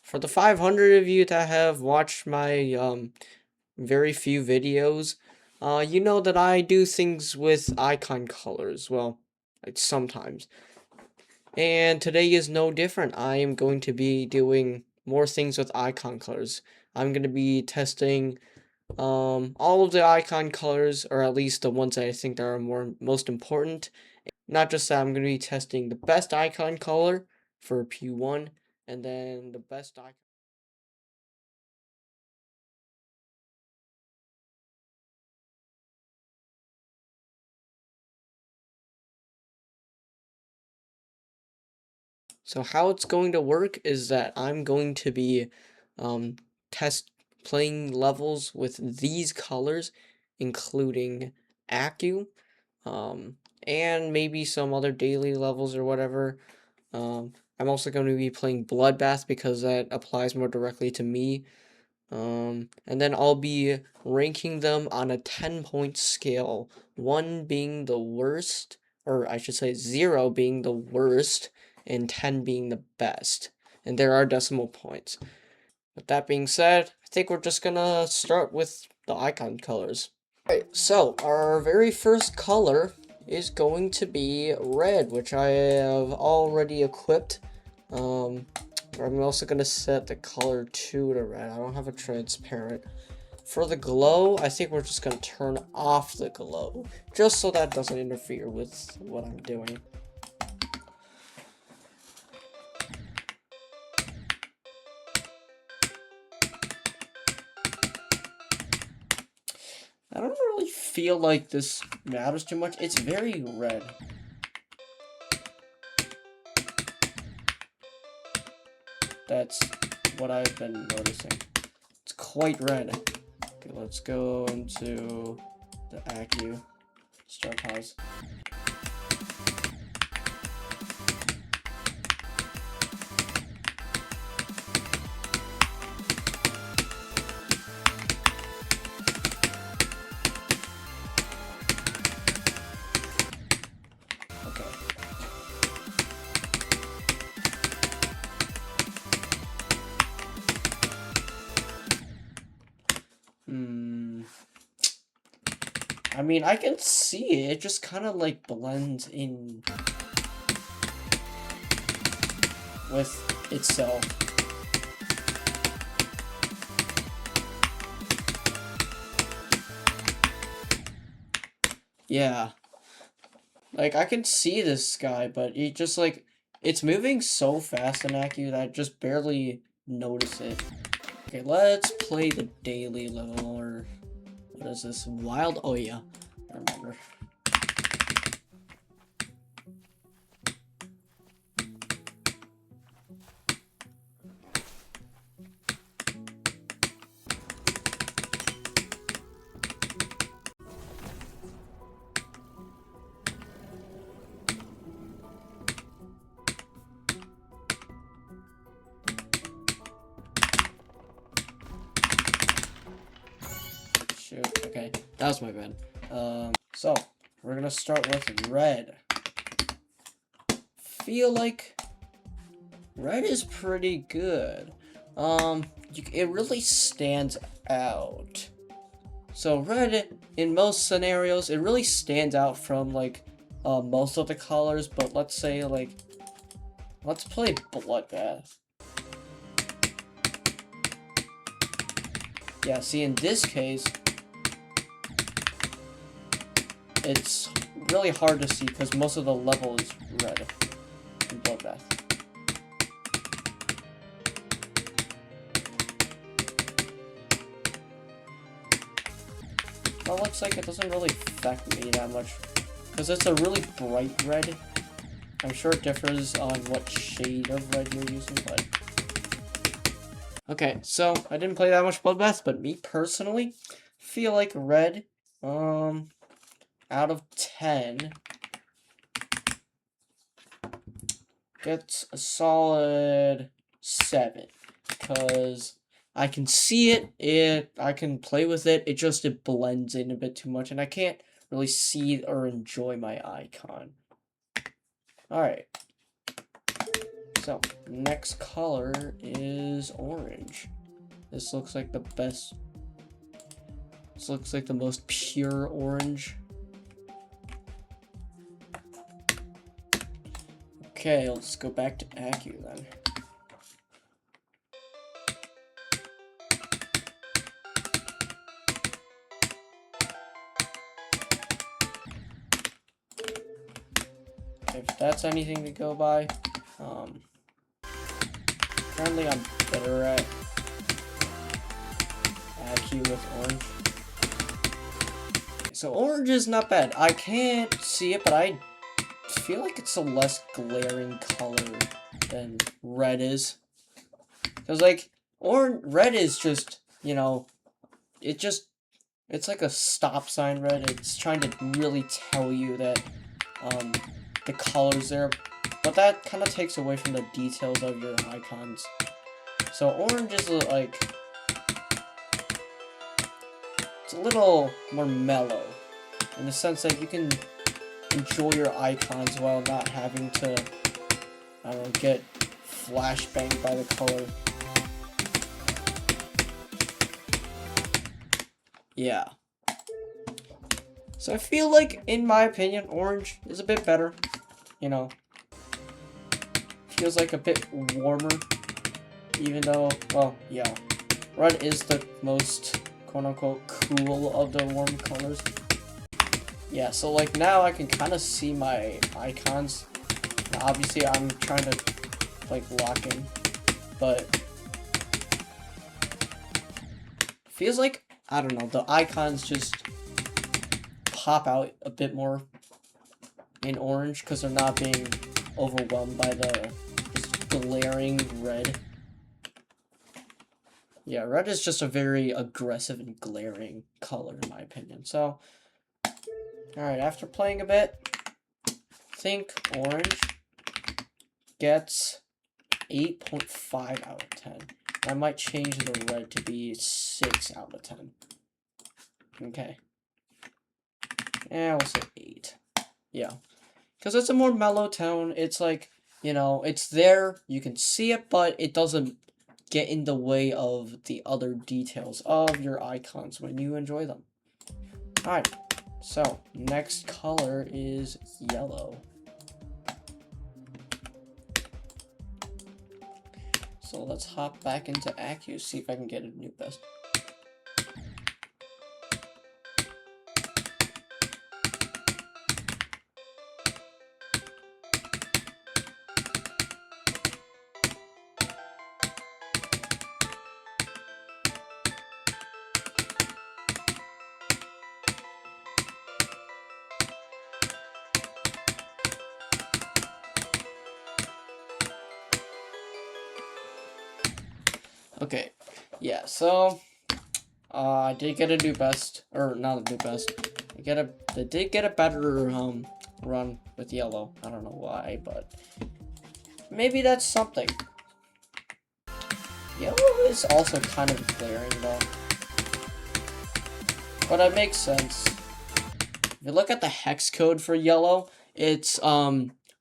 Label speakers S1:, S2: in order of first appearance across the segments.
S1: For the 500 of you that have watched my very few videos, you know that I do things with icon colors. Well, sometimes. And today is no different. I am going to be doing more things with icon colors. I'm going to be testing all of the icon colors, or at least the ones that I think that are most important. Not just that, I'm going to be testing the best icon color for P1, and then the best icon. So how it's going to work is that I'm going to be um, test playing levels with these colors, including Accu, um, and maybe some other daily levels or whatever. I'm also going to be playing Bloodbath because that applies more directly to me. And then I'll be ranking them on a 10-point scale, 1 being the worst, or I should say 0 being the worst, and 10 being the best. And there are decimal points. With that being said, I think we're just gonna start with the icon colors. Alright, so our very first color is going to be red, which I have already equipped. I'm also going to set the color 2 to red. I don't have a transparent. For the glow, I think we're just going to turn off the glow, just so that doesn't interfere with what I'm doing. I don't really feel like this matters too much. It's very red. That's what I've been noticing. It's quite red. Okay, let's go into the Accu. Start pause. I mean, I can see it. It just kind of like blends in with itself. Yeah. Like, I can see this guy, but it just like, it's moving so fast in Accu that I just barely notice it. Okay, let's play the daily level, or what is this? Wild? Oh yeah, I remember. Shoot, okay, that was my bad. So, we're gonna start with red. Feel like red is pretty good. It really stands out. So red, in most scenarios, it really stands out from, like, most of the colors, but let's say, like, let's play Bloodbath. Yeah, see, in this case, it's really hard to see because most of the level is red in Bloodbath. Well, it looks like it doesn't really affect me that much because it's a really bright red. I'm sure it differs on what shade of red you're using, but... Okay, so I didn't play that much Bloodbath, but me personally feel like red, out of 10, gets a solid 7, because I can see it, I can play with it, it blends in a bit too much, and I can't really see or enjoy my icon. Alright. So, next color is is orange. This looks like the best. This looks like the most pure orange. Okay, let's go back to Acu then. If that's anything to go by, currently I'm better at Acu with orange. So orange is not bad. I can't see it, but I feel like it's a less glaring color than red is. Cause like red is just, you know, it's like a stop sign red. It's trying to really tell you that the color's there, but that kind of takes away from the details of your icons. So orange is like, it's a little more mellow in the sense that you can enjoy your icons while not having to, I don't know, get flashbanged by the color. Yeah. So I feel like, in my opinion, orange is a bit better. You know, feels like a bit warmer, even though, well, yeah, red is the most quote-unquote cool of the warm colors. Yeah, so like now I can kind of see my icons. Now, obviously I'm trying to like lock in, but feels like, I don't know, the icons just pop out a bit more in orange because they're not being overwhelmed by the just glaring red. Yeah, red is just a very aggressive and glaring color in my opinion. So, alright, after playing a bit, I think orange gets 8.5 out of 10. I might change the red to be 6 out of 10. Okay. And we'll say 8. Yeah. Because it's a more mellow tone. It's like, you know, it's there, you can see it, but it doesn't get in the way of the other details of your icons when you enjoy them. Alright, so next color is yellow. So let's hop back into Acu, see if I can get a new best. Okay, yeah, so I did get a new best, or not a new best. I did get a better run with yellow. I don't know why, but maybe that's something. Yellow is also kind of glaring though, but it makes sense. If you look at the hex code for yellow, it's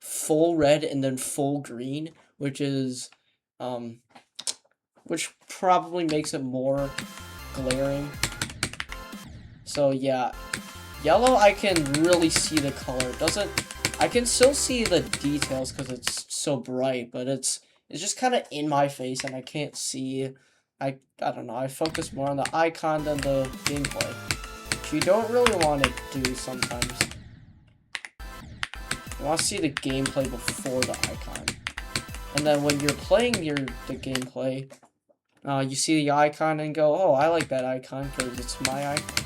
S1: full red and then full green, which is which probably makes it more glaring. So yeah, yellow I can really see the color. I can still see the details because it's so bright, but it's just kind of in my face and I can't see. I don't know, I focus more on the icon than the gameplay, which you don't really want to do sometimes. You want to see the gameplay before the icon. And then when you're playing the gameplay, you see the icon and go, oh, I like that icon because it's my icon.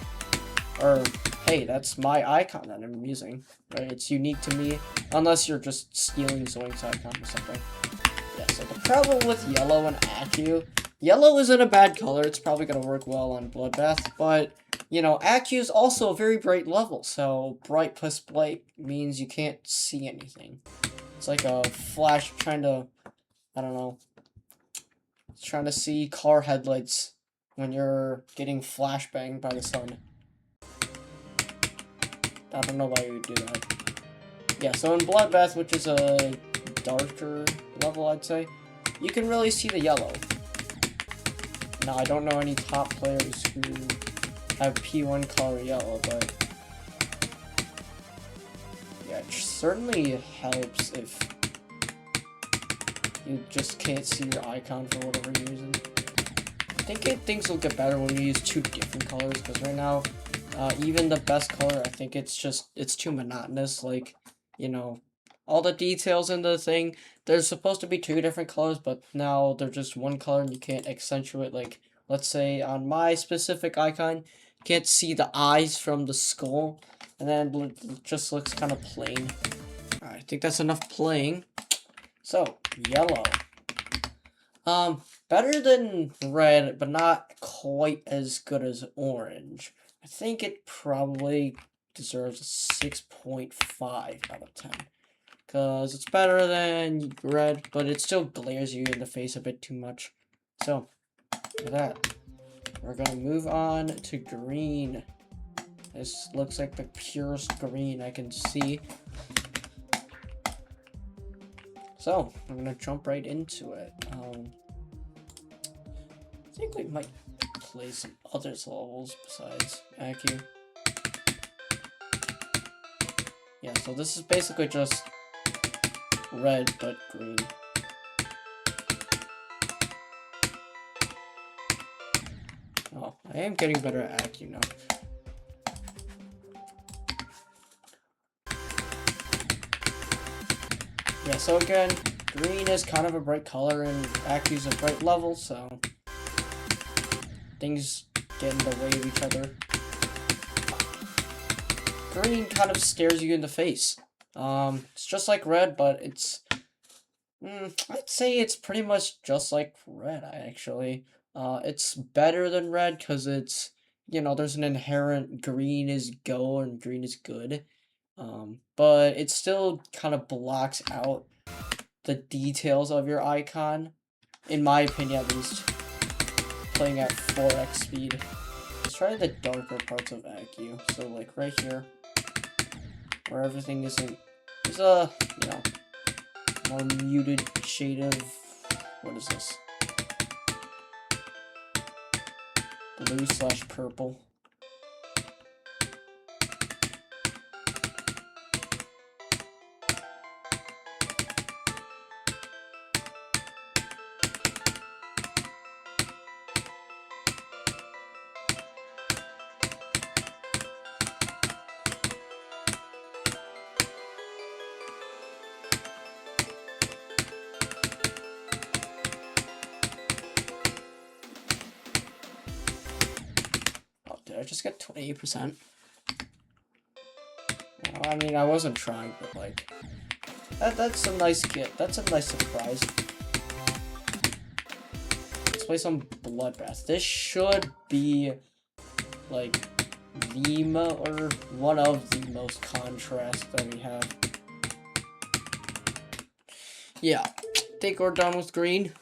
S1: Or, hey, that's my icon that I'm using, right? It's unique to me, unless you're just stealing Zoink's icon or something. Yeah, so the problem with yellow and Acu, yellow isn't a bad color, it's probably going to work well on Bloodbath, but, you know, Acu is also a very bright level, so bright plus bright means you can't see anything. It's like a flash trying to, I don't know, trying to see car headlights when you're getting flashbanged by the sun. I don't know why you would do that. Yeah, so in Bloodbath, which is a darker level, I'd say, you can really see the yellow. Now, I don't know any top players who have P1 color yellow, but yeah, it certainly helps if you just can't see your icon for whatever reason. I think things will get better when you use two different colors, because right now, even the best color, I think it's too monotonous. Like, you know, all the details in the thing, there's supposed to be two different colors, but now they're just one color and you can't accentuate. Like, let's say on my specific icon, you can't see the eyes from the skull, and then it just looks kind of plain. Alright, I think that's enough playing. So, yellow. Better than red, but not quite as good as orange. I think it probably deserves a 6.5 out of 10. Because it's better than red, but it still glares you in the face a bit too much. So, with that, we're going to move on to green. This looks like the purest green I can see. So, I'm going to jump right into it. I think we might play some other levels besides Acu. Yeah, so this is basically just red but green. Oh, I am getting better at Acu now. Yeah, so again, green is kind of a bright color and Acu's a bright level, so things get in the way of each other. Green kind of stares you in the face. It's just like red, but it's I'd say it's pretty much just like red, actually. It's better than red because it's, you know, there's an inherent green is go and green is good. But it still kind of blocks out the details of your icon, in my opinion at least, playing at 4x speed. Let's try the darker parts of Acu. So like right here, where everything is a, you know, more muted shade of, what is this? Blue/purple. Did I just get 28%? Well, I mean, I wasn't trying, but like, that's a nice get. That's a nice surprise. Let's play some bloodbath. This should be like or one of the most contrast that we have. Yeah, I think we're done with green.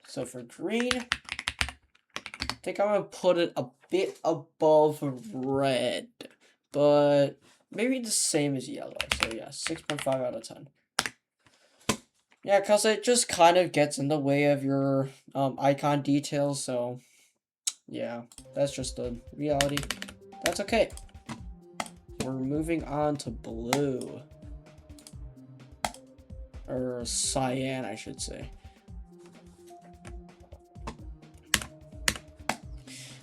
S1: So for green, I think I'm gonna put it a bit above red, but maybe the same as yellow. So yeah, 6.5 out of 10. Yeah, because it just kind of gets in the way of your icon details, so yeah, that's just the reality. That's okay. We're moving on to blue. Or cyan, I should say.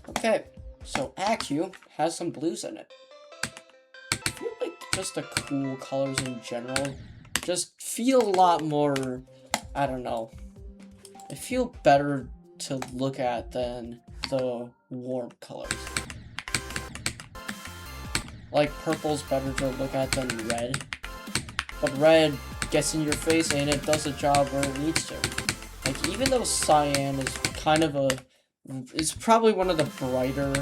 S1: Okay, so Acu has some blues in it. I feel like just the cool colors in general just feel a lot more, I don't know, they feel better to look at than the warm colors. Like purple's better to look at than red, but red gets in your face and it does a job where it needs to. Like, even though cyan is kind of it's probably one of the brighter,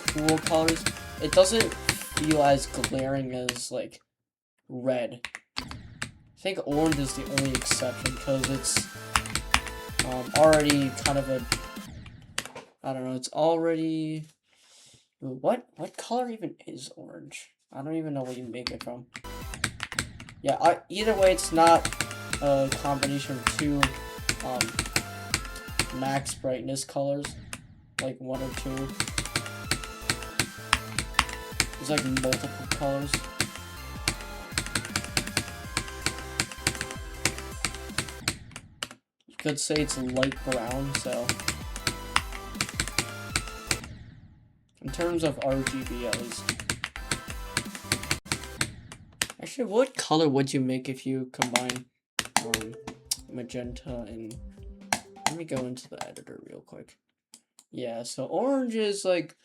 S1: cool colors, it doesn't feel as glaring as, like, red. I think orange is the only exception, because it's already kind of a, I don't know, it's already, what color even is orange? I don't even know what you make it from. Yeah, either way, it's not a combination of two max brightness colors. like one or two. There's like multiple colors. You could say it's light brown, so. In terms of RGB, at least. Actually, what color would you make if you combine magenta and... Let me go into the editor real quick. Yeah, so orange is like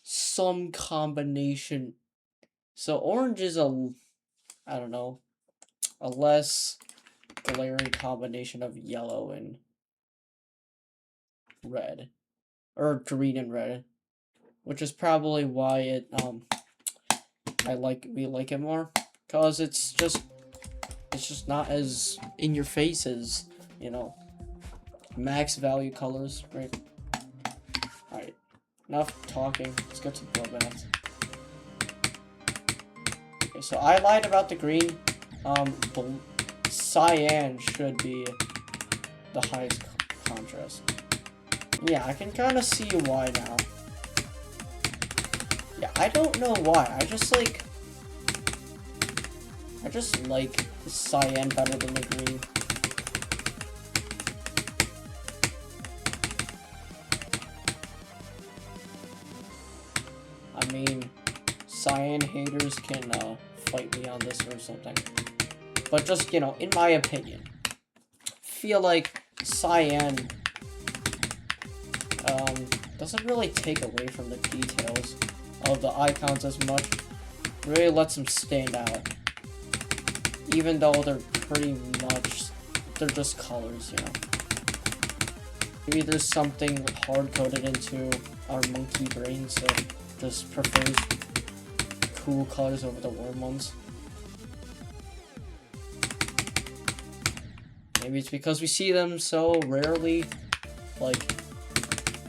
S1: some combination. So orange is a, I don't know, a less glaring combination of yellow and red. Or green and red. Which is probably why it, we like it more. Cause it's just not as in your face as, you know, max value colors, right? Alright, enough talking. Let's get to bloodbath. Okay, so I lied about the green. Cyan should be the highest contrast. Yeah, I can kind of see why now. Yeah, I don't know why. I just like the cyan better than the green. I mean, cyan haters can fight me on this or something. But just, you know, in my opinion, feel like cyan doesn't really take away from the details of the icons as much. Really lets them stand out. Even though they're pretty much, they're just colors, you know. Maybe there's something hard-coded into our monkey brains that just prefers cool colors over the warm ones. Maybe it's because we see them so rarely. Like,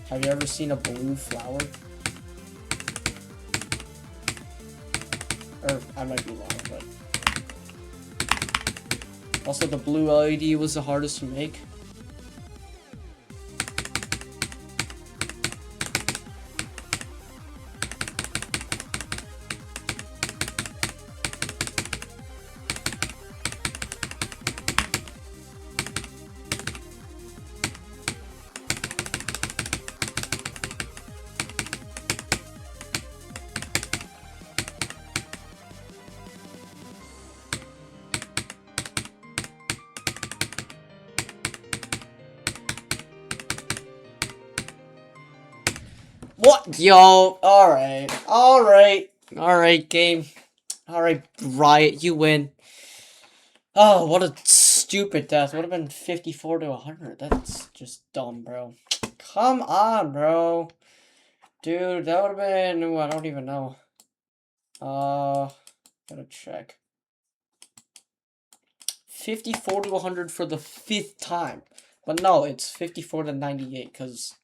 S1: have you ever seen a blue flower? Or, I might be wrong, but... Also, the blue LED was the hardest to make. What? Yo, alright, game. Alright, Riot, you win. Oh, what a stupid death. Would have been 54 to 100. That's just dumb, bro. Come on, bro. Dude, that would have been... Ooh, I don't even know. Gotta check. 54 to 100 for the 5th time. But no, it's 54 to 98, because...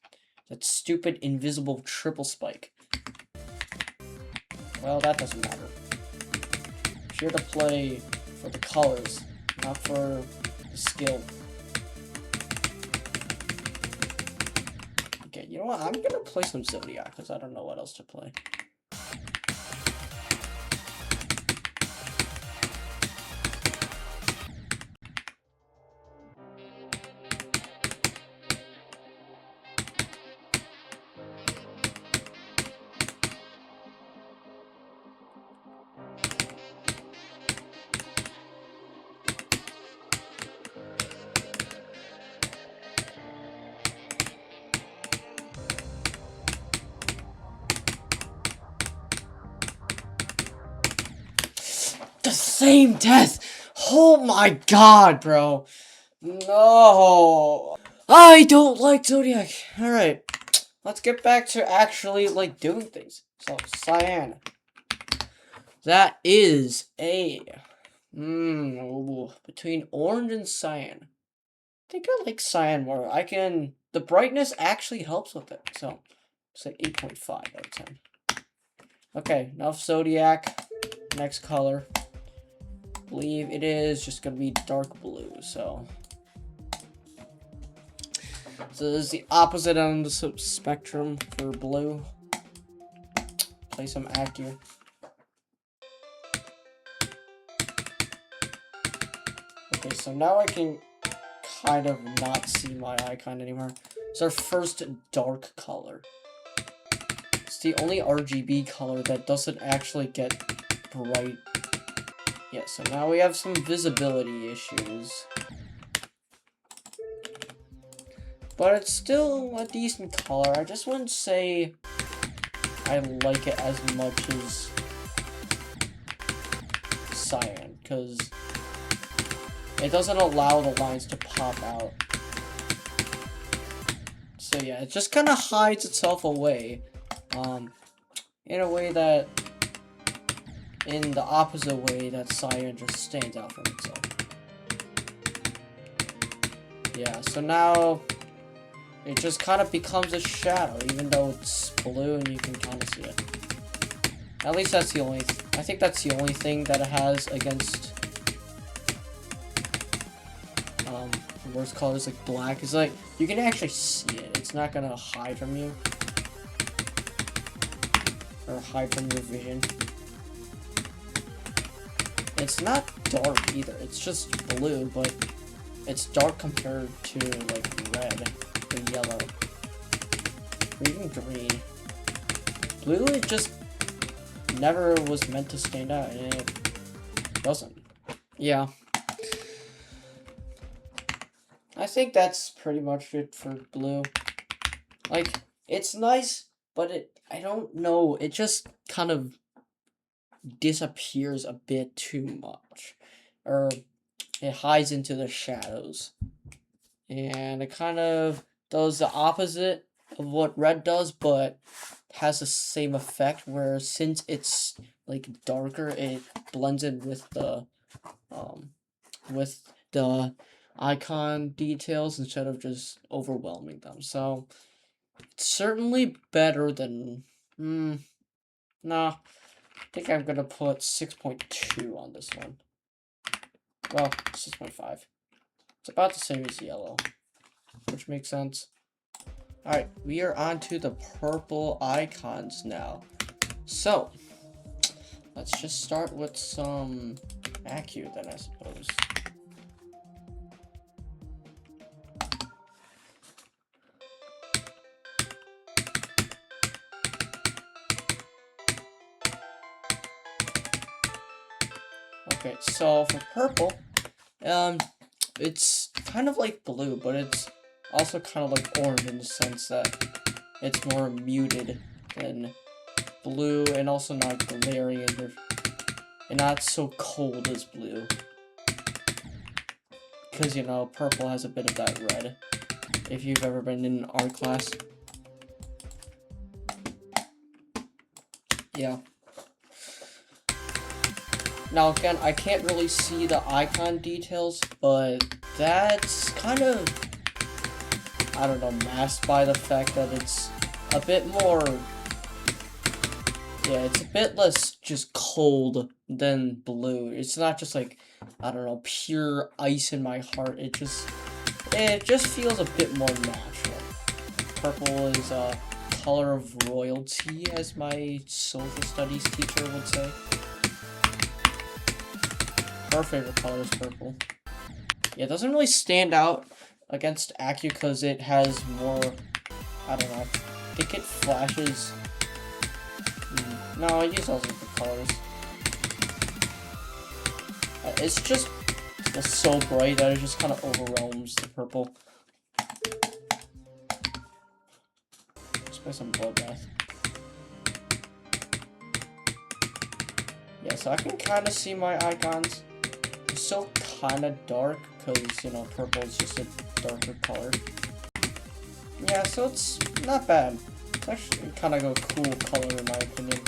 S1: that stupid invisible triple spike. Well, that doesn't matter. I'm here to play for the colors, not for the skill. Okay, you know what? I'm gonna play some Zodiac, because I don't know what else to play. The same death! Oh my god, bro. No. I don't like Zodiac. Alright. Let's get back to actually, like, doing things. So, cyan. That is a... between orange and cyan. I think I like cyan more. The brightness actually helps with it. So, it's like 8.5 out of 10. Okay, enough Zodiac. Next color. I believe it is just gonna be dark blue, so... So this is the opposite end of the spectrum for blue. Play some Accu. Okay, so now I can kind of not see my icon anymore. It's our first dark color. It's the only RGB color that doesn't actually get bright. Yeah, so now we have some visibility issues. But it's still a decent color. I just wouldn't say I like it as much as cyan, because it doesn't allow the lines to pop out. So yeah, it just kind of hides itself away, in a way that, in the opposite way that cyan just stands out from itself. Yeah, so now it just kind of becomes a shadow, even though it's blue and you can kind of see it. At least that's the only, I think that's the only thing that it has against, worst colors like black, is like, you can actually see it. It's not gonna hide from you. Or hide from your vision. It's not dark either, it's just blue, but it's dark compared to, like, red or yellow. Or even green. Blue, it just never was meant to stand out, and it doesn't. Yeah. I think that's pretty much it for blue. Like, it's nice, but I don't know, it just kind of disappears a bit too much. Or it hides into the shadows. And it kind of does the opposite of what red does, but has the same effect, where since it's like darker, it blends in with the icon details instead of just overwhelming them. So it's certainly better than nah, I think I'm gonna put 6.2 on this one. Well, 6.5. It's about the same as yellow, which makes sense. Alright, we are on to the purple icons now. So, let's just start with some Accu then, I suppose. Okay, so for purple, it's kind of like blue, but it's also kind of like orange in the sense that it's more muted than blue, and also not glaring and not so cold as blue. Because, you know, purple has a bit of that red, if you've ever been in an art class. Yeah. Now again, I can't really see the icon details, but that's kind of, I don't know, masked by the fact that it's a bit more, yeah, it's a bit less just cold than blue. It's not just like, I don't know, pure ice in my heart. It just feels a bit more natural. Purple is a color of royalty, as my social studies teacher would say. Her favorite color is purple. Yeah, it doesn't really stand out against Accu because it has more, I don't know, I think it flashes. No, I use all of the colors. It's just so bright that it just kind of overwhelms the purple. Let's play some bloodbath. Yeah, so I can kind of see my icons. It's still kind of dark because, you know, purple is just a darker color. Yeah, so it's not bad. It's actually kind of a cool color in my opinion.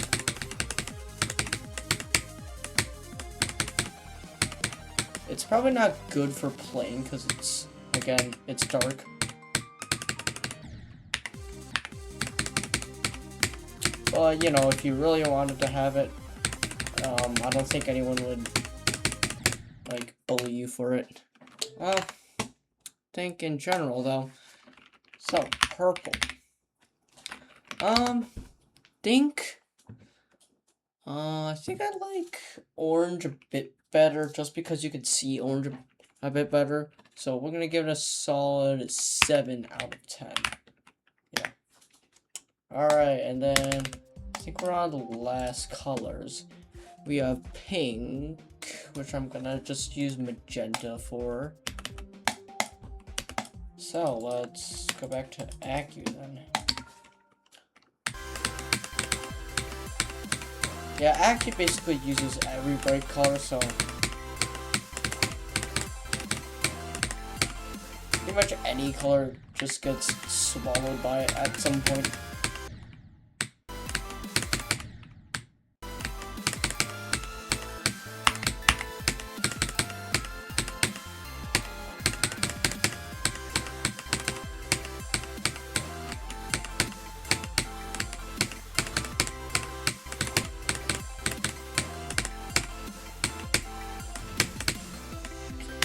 S1: It's probably not good for playing because it's, again, it's dark. But, you know, if you really wanted to have it, I don't think anyone would, like, bully you for it. I think in general, though, So, purple. Think. I think I like orange a bit better, just because you can see orange a bit better. So we're gonna give it a solid 7 out of 10. Yeah. Alright, and then I think we're on the last colors. We have pink, which I'm gonna just use magenta for. So let's go back to Acu then. Yeah, Acu basically uses every bright color, so pretty much any color just gets swallowed by it at some point.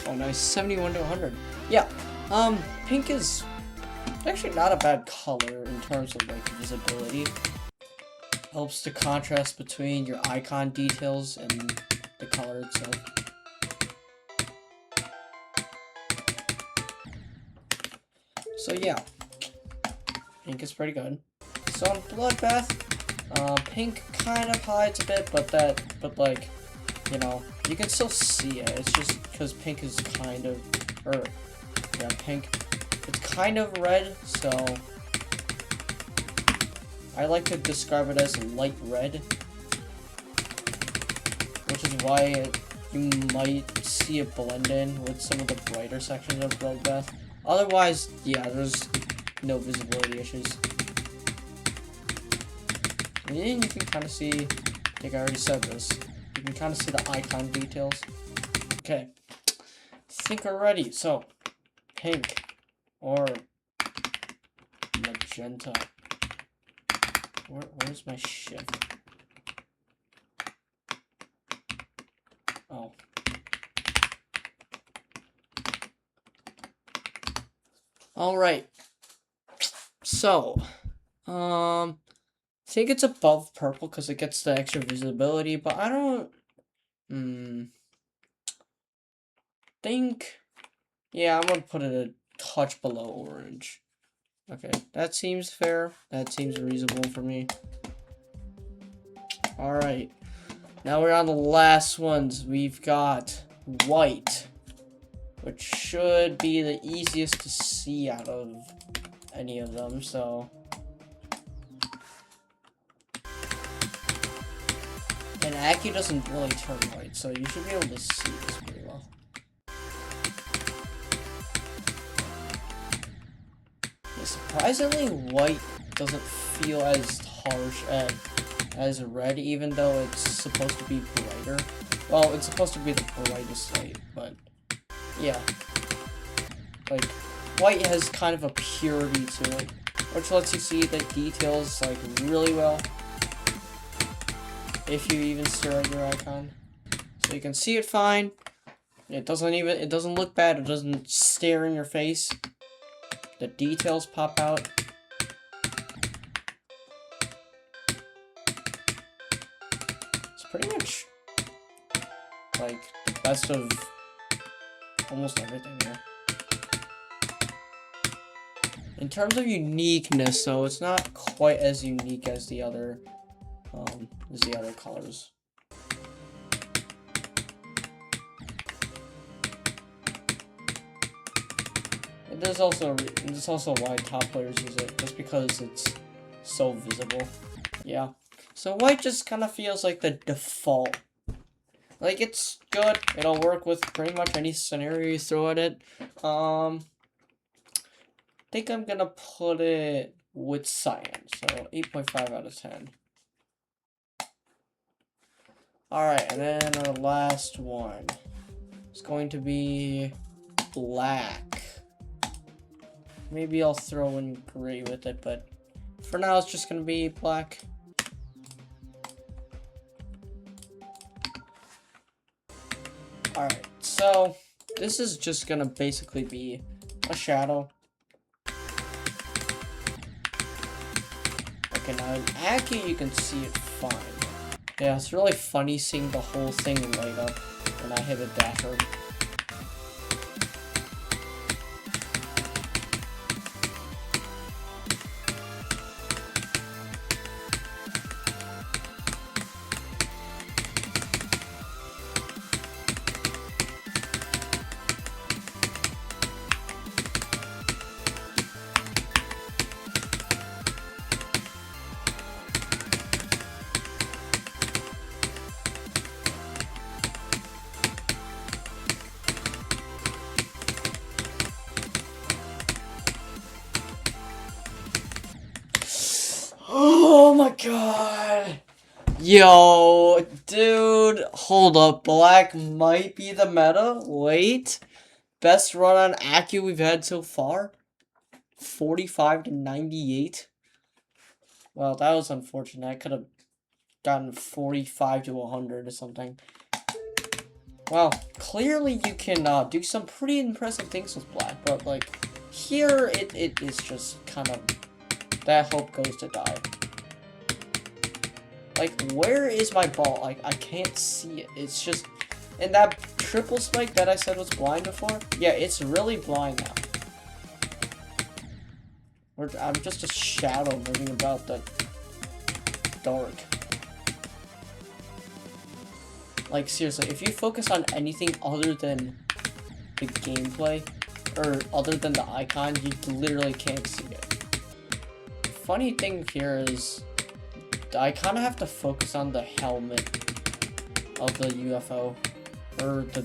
S1: Oh, nice. 71 to 100. Yeah. Pink is actually not a bad color in terms of, like, visibility. Helps the contrast between your icon details and the color itself. So, yeah. Pink is pretty good. So, on Bloodbath, pink kind of hides a bit, but like, you know, you can still see it. It's just because pink is kind of, pink. It's kind of red, so I like to describe it as light red, which is why you might see it blend in with some of the brighter sections of Bloodbath. Otherwise, yeah, there's no visibility issues. And you can kind of see, I think I already said this, you can kind of see the icon details. Okay, I think we're ready. So, pink or magenta. Where's my shift? Oh. Alright. So, I think it's above purple because it gets the extra visibility, but I don't think, yeah, I'm gonna put it a touch below orange. Okay, that seems fair. That seems reasonable for me. Alright. Now we're on the last ones. We've got white, which should be the easiest to see out of any of them, so. And Acu doesn't really turn white, so you should be able to see this pretty well. Yeah, surprisingly, white doesn't feel as harsh as red, even though it's supposed to be brighter. Well, it's supposed to be the brightest light, but yeah. Like, white has kind of a purity to it, which lets you see the details, like, really well. If you even stare at your icon. So you can see it fine. It doesn't look bad. It doesn't stare in your face. The details pop out. It's pretty much like the best of almost everything here. In terms of uniqueness, though, it's not quite as unique as the other colors. There's also why top players use it, just because it's so visible. Yeah. So white just kind of feels like the default. Like, it's good. It'll work with pretty much any scenario you throw at it. I think I'm gonna put it with cyan, so 8.5 out of 10. Alright, and then our last one is going to be black. Maybe I'll throw in gray with it, but for now it's just gonna be black. Alright, so this is just gonna basically be a shadow. Okay, now in Aki, you can see it fine. Yeah, it's really funny seeing the whole thing light up when I hit a dasher. Oh my god! Yo, dude, hold up. Black might be the meta. Wait. Best run on Acu we've had so far? 45 to 98. Well, that was unfortunate. I could have gotten 45 to 100 or something. Well, clearly you can do some pretty impressive things with Black, but like here it is just kind of that hope goes to die. Like, where is my ball? Like, I can't see it. It's just... And that triple spike that I said was blind before? Yeah, it's really blind now. I'm just a shadow moving about the dark. Like, seriously, if you focus on anything other than the gameplay, or other than the icon, you literally can't see it. Funny thing here is... I kind of have to focus on the helmet of the UFO, or the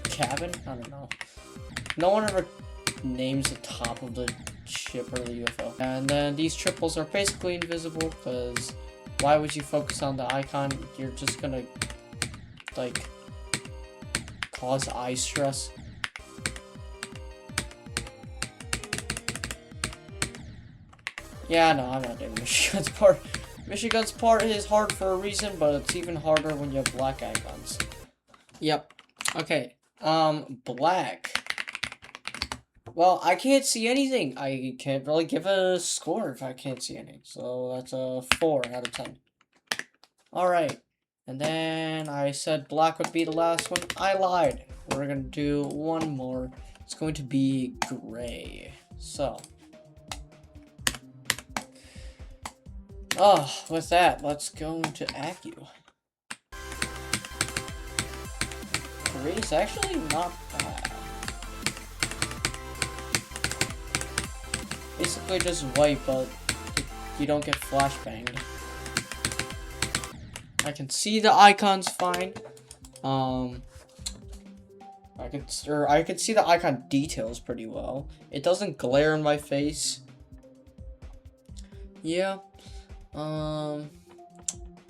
S1: cabin, I don't know. No one ever names the top of the ship or the UFO. And then these triples are basically invisible, because why would you focus on the icon? You're just gonna, like, cause eye stress. Yeah, no, I'm not doing Michigan's part. Michigan's part is hard for a reason, but it's even harder when you have black icons. Yep. Okay. Black. Well, I can't see anything. I can't really give a score if I can't see anything. So that's a 4 out of 10. Alright. And then I said black would be the last one. I lied. We're gonna do one more. It's going to be gray. So. Oh, with that, let's go into Acu. Gray is actually not bad. Basically just white, but you don't get flashbanged. I can see the icons fine. I can see the icon details pretty well. It doesn't glare in my face. Yeah.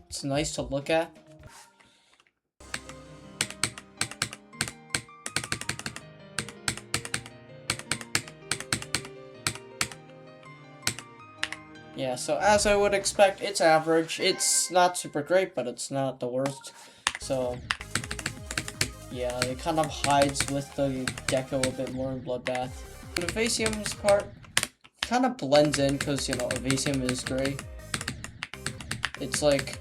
S1: It's nice to look at. Yeah, so as I would expect, it's average. It's not super great, but it's not the worst. So, yeah, it kind of hides with the Gecko a bit more in Bloodbath. The Evasium's part kind of blends in because, you know, Evasium is gray. It's like,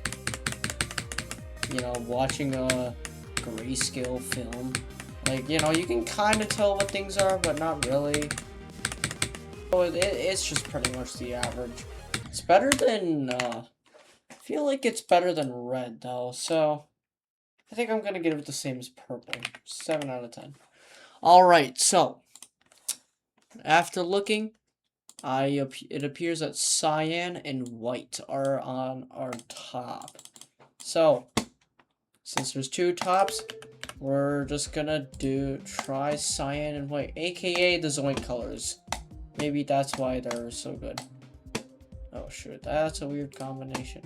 S1: you know, watching a grayscale film. Like, you know, you can kind of tell what things are, but not really. So it's just pretty much the average. It's better than, I feel like it's better than red, though, so I think I'm gonna give it the same as purple. 7 out of 10. Alright, so, after looking, it appears that cyan and white are on our top. So, since there's 2 tops, we're just gonna try cyan and white, aka the Zoink colors. Maybe that's why they're so good. Oh shoot, that's a weird combination.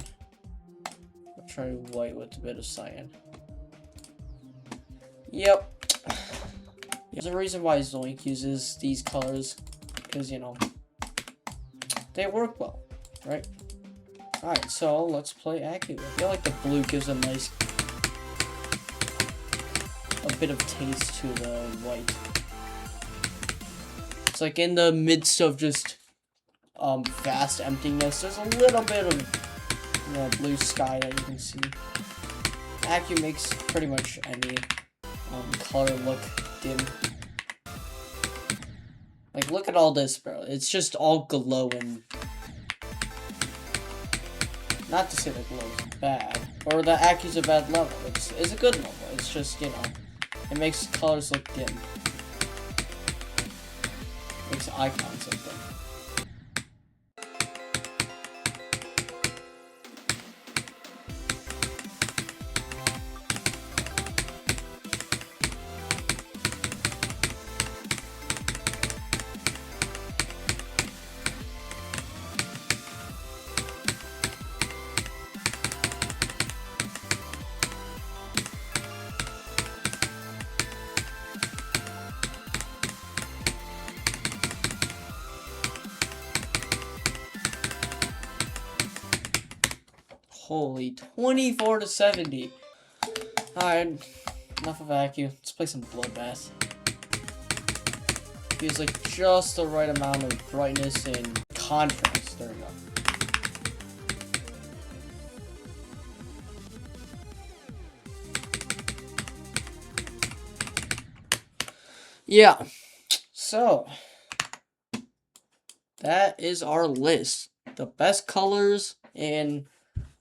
S1: I'll try white with a bit of cyan. Yep. There's a reason why Zoink uses these colors, because, you know, they work well, right? Alright, so let's play Acu. I feel like the blue gives a nice, a bit of taste to the white. It's like in the midst of just vast emptiness. There's a little bit of blue sky that you can see. Accu makes pretty much any color look dim. Like, look at all this, bro. It's just all glowing. Not to say that glow is bad, or that Accu's a bad level. It's a good level. It's just, you know, it makes colors look dim. Makes icons look dim. Holy, 24 to 70. Alright, enough of Accu. Let's play some bloodbath. Feels like just the right amount of brightness and contrast. There we go. Yeah, so that is our list. The best colors in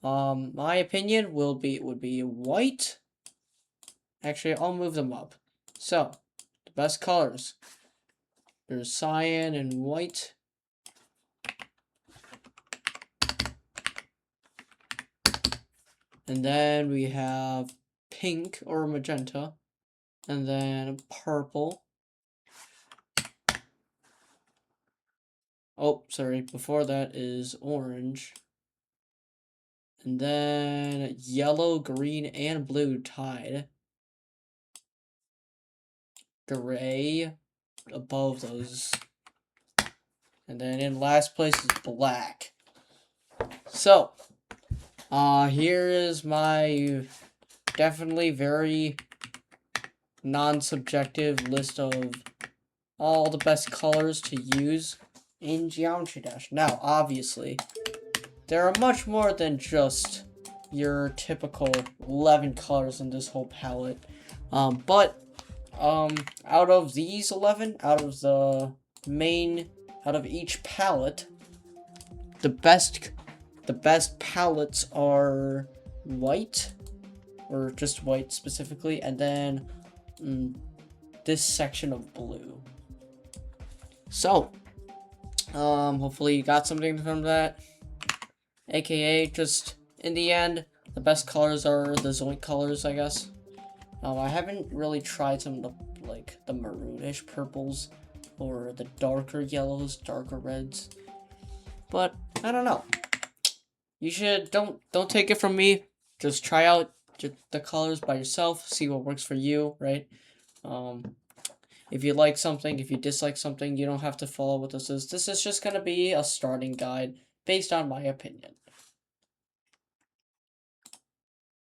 S1: my opinion would be white. Actually, I'll move them up. So, the best colors. There's cyan and white. And then we have pink or magenta. And then purple. Oh, sorry. Before that is orange. And then yellow, green, and blue tied. Gray above those. And then in last place is black. So, here is my definitely very non-subjective list of all the best colors to use in Geometry Dash. Now, obviously, there are much more than just your typical 11 colors in this whole palette. But out of these 11, out of each palette, the best palettes are white, or just white specifically, and then this section of blue. So, hopefully you got something from that. AKA, just in the end, the best colors are the Zoink colors, I guess. I haven't really tried some of the, like, the maroonish purples, or the darker yellows, darker reds. But, I don't know. You should, don't take it from me. Just try out the colors by yourself, see what works for you, right? If you like something, if you dislike something, you don't have to follow what this is. This is just going to be a starting guide based on my opinion.